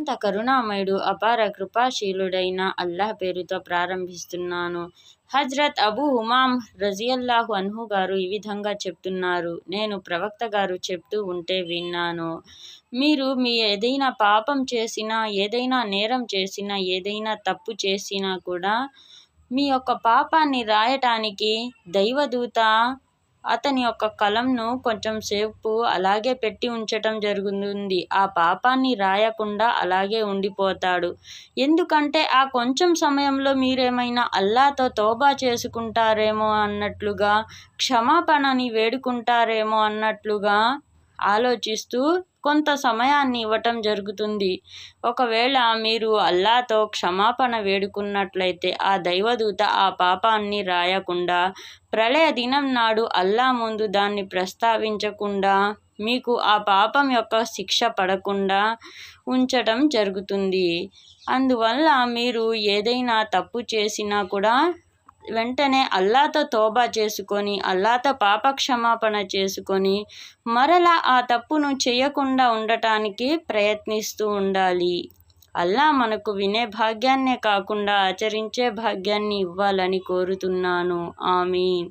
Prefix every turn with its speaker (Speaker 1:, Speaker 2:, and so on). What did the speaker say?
Speaker 1: అత్యంత కరుణామయుడు అపార కృపాశీలుడైన అల్లాహ్ పేరుతో ప్రారంభిస్తున్నాను. హజ్రత్ అబూ హుమామ్ రజియల్లాహు అన్హు గారు ఈ విధంగా చెప్తున్నారు, నేను ప్రవక్త గారు చెప్తూ ఉంటే విన్నాను, మీరు మీ ఏదైనా పాపం చేసినా, ఏదైనా నేరం చేసినా, ఏదైనా తప్పు చేసినా కూడా మీ యొక్క పాపాన్ని రాయటానికి దైవదూత అతని యొక్క కలంను కొంచెం సేపు అలాగే పెట్టి ఉంచటం జరుగుతుంది. ఆ పాపాన్ని రాయకుండా అలాగే ఉండిపోతాడు. ఎందుకంటే ఆ కొంచెం సమయంలో మీరేమైనా అల్లాతో తౌబా చేసుకుంటారేమో అన్నట్లుగా, క్షమాపణని వేడుకుంటారేమో అన్నట్లుగా ఆలోచిస్తూ కొంత సమయాన్ని ఇవ్వటం జరుగుతుంది. ఒకవేళ మీరు అల్లాతో క్షమాపణ వేడుకున్నట్లయితే ఆ దైవదూత ఆ పాపాన్ని రాయకుండా, ప్రళయ దినం నాడు అల్లా ముందు దాన్ని ప్రస్తావించకుండా, మీకు ఆ పాపం యొక్క శిక్ష పడకుండా ఉంచటం జరుగుతుంది. అందువల్ల మీరు ఏదైనా తప్పు చేసినా కూడా వెంటనే అల్లాతో తౌబా చేసుకొని, అల్లాతో పాప క్షమాపణ చేసుకొని, మరలా ఆ తప్పును చేయకుండా ఉండటానికి ప్రయత్నిస్తూ ఉండాలి. అల్లా మనకు వినే భాగ్యాన్నే కాకుండా ఆచరించే భాగ్యాన్ని ఇవ్వాలని కోరుతున్నాను. ఆమీన్.